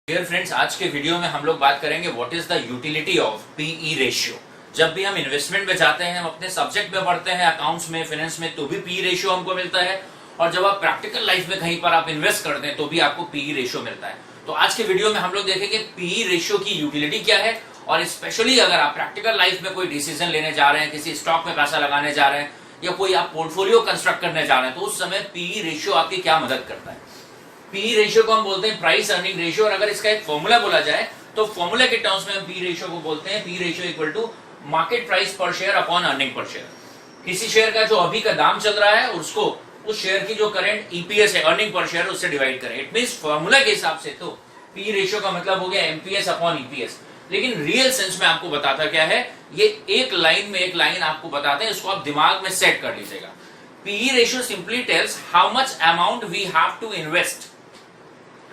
Dear friends, आज के video में हम लोग बात करेंगे what is the utility of PE ratio. जब भी हम इन्वेस्टमेंट में जाते हैं, हम अपने सब्जेक्ट में पढ़ते हैं अकाउंट्स में, फाइनेंस में, तो भी पीई रेशियो हमको मिलता है। और जब आप प्रैक्टिकल लाइफ में कहीं पर आप इन्वेस्ट करते हैं तो भी आपको पीई रेशियो मिलता है। तो आज के वीडियो में हम लोग देखेंगे पीई रेशियो की यूटिलिटी क्या है, और स्पेशली अगर आप प्रैक्टिकल लाइफ में कोई डिसीजन लेने जा रहे हैं, किसी स्टॉक में पैसा लगाने जा रहे हैं या कोई आप पोर्टफोलियो कंस्ट्रक्ट करने जा रहे हैं, तो उस समय पीई रेशियो आपकी क्या मदद करता है। पी रेशियो को हम बोलते हैं प्राइस अर्निंग रेशियो, और अगर इसका एक फॉर्मूला बोला जाए तो फॉर्मूला के टर्म्स में हम पी रेशियो को बोलते हैं P ratio equal to market price per share upon earning per share. किसी शेयर का जो अभी का दाम चल रहा है उसको उस शेयर की जो करंट ईपीएस है, अर्निंग पर शेयर, उससे डिवाइड करें। इट मींस फॉर्मूला के हिसाब से तो पी रेशियो का मतलब हो गया एमपीएस अपॉन ईपीएस। लेकिन रियल सेंस में आपको बताता क्या है, ये एक लाइन आपको बताते हैं, इसको आप दिमाग में सेट कर लीजिएगा। P ratio simply tells how much amount we have to invest,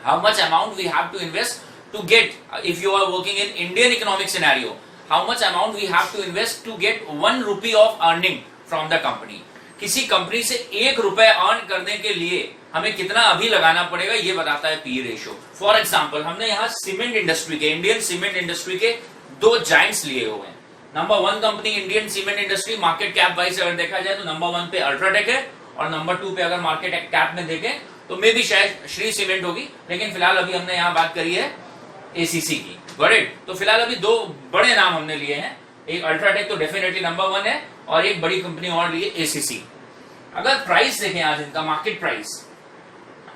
how much amount we have to invest to get, if you are working in Indian economic scenario, how much amount we have to invest to get 1 rupee of earning from the company। किसी company से 1 रुपए earn करने के लिए हमें कितना अभी लगाना पड़ेगा, ये बताता है पी रेशियो। फॉर एग्जांपल, हमने यहाँ सीमेंट इंडस्ट्री के, इंडियन सीमेंट इंडस्ट्री के 2 जायंट्स लिए हुए हैं। Number 1 company Indian cement industry, market cap wise अगर देखा जाए तो नंबर 1 पे अल्ट्राटेक है, और नंबर 2 पे अगर मार्केट कैप में देखें तो मे भी शायद श्री सीमेंट होगी, लेकिन फिलहाल अभी हमने यहाँ बात करी है एसीसी की। Got it. तो फिलहाल अभी 2 बड़े नाम हमने लिए हैं, एक अल्ट्राटेक तो डेफिनेटली नंबर 1 है, और एक बड़ी कंपनी और लिए एसीसी। अगर प्राइस देखें आज इनका मार्केट प्राइस,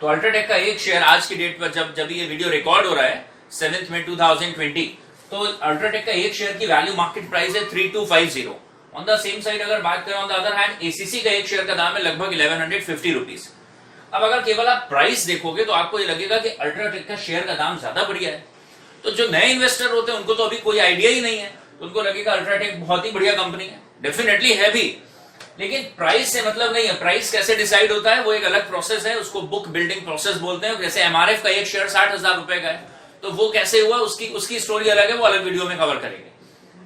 तो अल्ट्राटेक का एक शेयर आज की डेट पर, जब ये वीडियो रिकॉर्ड हो रहा है 7 मई 2020, तो अल्ट्राटेक का एक शेयर की वैल्यू मार्केट प्राइस है 3250। ऑन द सेम साइड अगर बात करें on the other hand, ACC का एक शेयर का दाम है लगभग 1150 रुपीज। अब अगर केवल आप प्राइस देखोगे तो आपको ये लगेगा कि अल्ट्राटेक का शेयर का दाम ज्यादा बढ़िया है। तो जो नए इन्वेस्टर होते हैं उनको तो अभी कोई आइडिया ही नहीं है, तो उनको लगेगा अल्ट्राटेक बहुत ही बढ़िया कंपनी है। डेफिनेटली है भी, लेकिन प्राइस से मतलब नहीं है। प्राइस कैसे डिसाइड होता है वो एक अलग प्रोसेस है, उसको बुक बिल्डिंग प्रोसेस बोलते हैं। जैसे एमआरएफ का एक शेयर 60,000 रुपए का है, तो वो कैसे हुआ उसकी स्टोरी अलग है, वो अलग वीडियो में कवर करेंगे।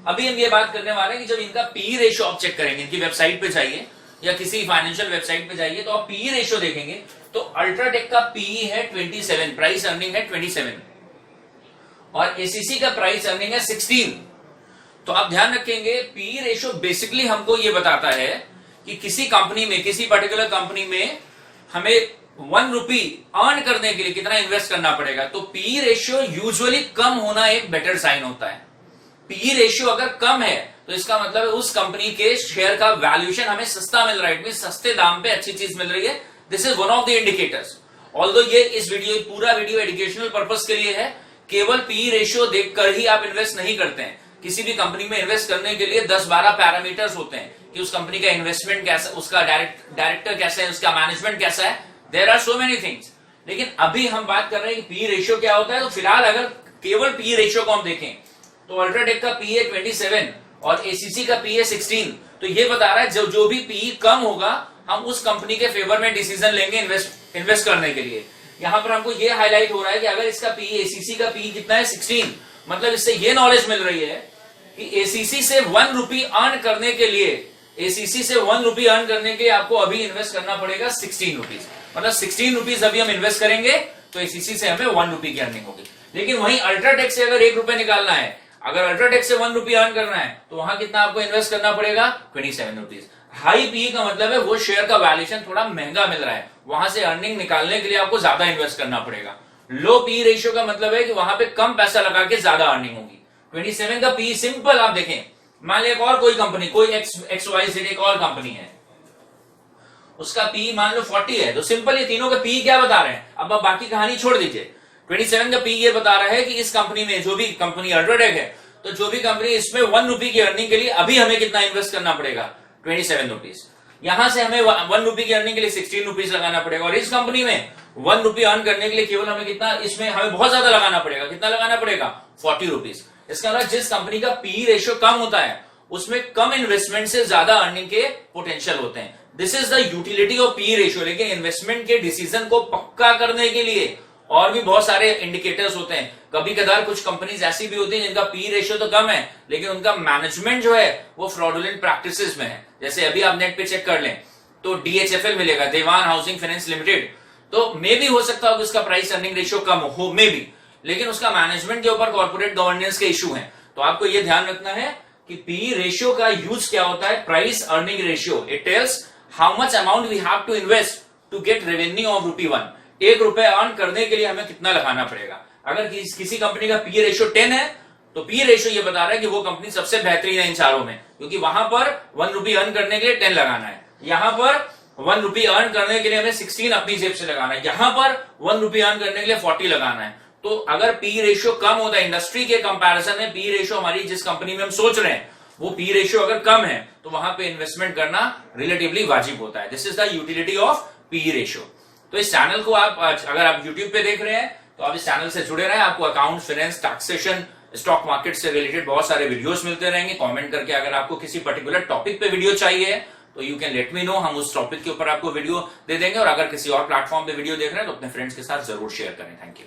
अभी हम ये बात करने वाले हैं कि जब इनका पी रेशियो आप चेक करेंगे, इनकी वेबसाइट पे जाइए या किसी फाइनेंशियल वेबसाइट पे जाइए, तो आप पी रेशियो देखेंगे तो अल्ट्राटेक का पीई है 27, प्राइस अर्निंग है 27, और एसीसी का प्राइस अर्निंग है 16। तो आप ध्यान रखेंगे, पीई रेशियो बेसिकली हमको ये बताता है कि किसी कंपनी में, किसी पर्टिकुलर कंपनी में हमें 1 रुपी अर्न करने के लिए कितना इन्वेस्ट करना पड़ेगा। तो पीई रेशियो यूजुअली कम होना एक बेटर साइन होता है। पीई रेशियो अगर कम है तो इसका मतलब है उस कंपनी के शेयर का वैल्यूएशन हमें सस्ता मिल रहा है, इट सस्ते दाम पे अच्छी चीज मिल रही है। This is one of the indicators. Although ये पूरा वीडियो एजुकेशनल पर्पस के लिए है, केवल पीई रेशियो देखकर ही आप इन्वेस्ट नहीं करते हैं। किसी भी कंपनी में इन्वेस्ट करने के लिए 10-12 पैरामीटर्स होते हैं कि उस कंपनी का इन्वेस्टमेंट कैसा, उसका डायरेक्टर कैसा है, उसका मैनेजमेंट कैसा है, there are so many things. लेकिन अभी हम बात कर रहे हैं कि पीई रेशियो क्या होता है। तो फिलहाल अगर केवल पीई रेशियो को हम देखें तो अल्ट्राटेक का पी है 27 और एसीसी का पी है 16। तो ये बता रहा है जो भी पी कम होगा हम उस कंपनी के फेवर में डिसीजन लेंगे इन्वेस्ट करने के लिए। यहां पर हमको ये हाईलाइट हो रहा है कि अगर इसका पी, एसीसी का पी कितना है 16, मतलब इससे ये नॉलेज मिल रही है कि एसीसी से 1 रुपी अर्न करने के लिए, एसीसी से 1 रुपी अर्न करने के लिए आपको अभी इन्वेस्ट करना पड़ेगा 16 रुपीज। मतलब 16 रुपीज अभी हम इन्वेस्ट करेंगे तो एसीसी से हमें 1 रुपी की अर्निंग होगी। लेकिन वहीं अल्ट्राटेक से अगर 1 रुपए निकालना है, अगर अल्ट्राटेक से 1 रुपी अर्न करना है, तो वहां कितना आपको इन्वेस्ट करना पड़ेगा 27 रुपीज। हाई पी का मतलब है वो शेयर का वैल्यूएशन थोड़ा महंगा मिल रहा है, वहां से अर्निंग निकालने के लिए आपको ज्यादा इन्वेस्ट करना पड़ेगा। लो पी रेशियो का मतलब है कि वहां पे कम पैसा लगा के ज्यादा अर्निंग होगी। 27 का पी सिंपल आप देखें, मान लिया एक और कोई कंपनी, कोई XYZ एक और कंपनी है, उसका पी मान लो 40 है, तो सिंपल ये तीनों का पी क्या बता रहे हैं। अब आप बाकी कहानी छोड़ दीजिए। 27 का पी ये बता रहा है कि इस कंपनी में, जो भी कंपनी अल्ट्राटेक है, तो जो भी कंपनी इसमें 1 रुपी की अर्निंग के लिए अभी हमें कितना इन्वेस्ट करना पड़ेगा 27 रुपीज। यहां से हमें 1 रुपी की अर्निंग के लिए 16 रुपीज लगाना पड़ेगा, और इस कंपनी में 1 रुपी अर्न करने के लिए केवल हमें कितना, इसमें हमें बहुत ज्यादा लगाना पड़ेगा। कितना लगाना पड़ेगा 40 रुपीज। इसका मतलब जिस कंपनी का पी रेशियो कम होता है उसमें कम इन्वेस्टमेंट से ज्यादा अर्निंग के पोटेंशियल होते हैं। This is the utility of P ratio. लेकिन इन्वेस्टमेंट के डिसीजन को पक्का करने के लिए और भी बहुत सारे इंडिकेटर्स होते हैं। कभी कदार कुछ कंपनीज ऐसी भी होती हैं जिनका पी रेशियो तो कम है, लेकिन उनका मैनेजमेंट जो है वो फ्रॉडुलेंट प्रैक्टिसेस में है। जैसे अभी आप नेट पे चेक कर लें तो DHFL मिलेगा, देवान हाउसिंग फाइनेंस लिमिटेड, तो मे भी हो सकता हो कि उसका प्राइस अर्निंग रेशियो कम हो, मे भी, लेकिन उसका मैनेजमेंट के ऊपर कॉर्पोरेट गवर्नेंस के इशू हैं। तो आपको यह ध्यान रखना है कि पीई रेशियो का यूज क्या होता है, price earning ratio. It tells how much amount we have to invest to get revenue of ₹1। ₹1 earn करने के लिए हमें कितना लगाना पड़ेगा। अगर किसी कंपनी का पीई रेशियो 10 है तो पीई रेशियो ये बता रहा है कि वो कंपनी सबसे बेहतरीन है इन चारों में, क्योंकि वहां पर ₹1 अर्न करने के लिए 10 लगाना है, यहां पर ₹1 अर्न करने के लिए हमें 16 अपनी जेब से लगाना है, यहां पर ₹1 अर्न करने के लिए 40 लगाना है। तो अगर पी रेशियो कम होता है इंडस्ट्री के कंपैरिजन में, पी रेशियो हमारी जिस कंपनी में हम सोच रहे हैं वो पी रेशियो अगर कम है तो वहां पे इन्वेस्टमेंट करना रिलेटिवली वाजिब होता है। This is the utility of P ratio. तो इस चैनल को आप अगर आप यूट्यूब पे देख रहे हैं तो आप इस चैनल से जुड़े रहें। आपको account, finance, taxation, stock market से रिलेटेड बहुत सारे वीडियोस मिलते रहेंगे। कमेंट करके अगर आपको किसी पर्टिकुलर टॉपिक पे वीडियो चाहिए तो you can let me know, हम उस टॉपिक के ऊपर आपको वीडियो दे देंगे। और अगर किसी और प्लेटफॉर्म पे वीडियो देख रहे हैं तो अपने फ्रेंड्स के साथ जरूर शेयर करें। Thank you.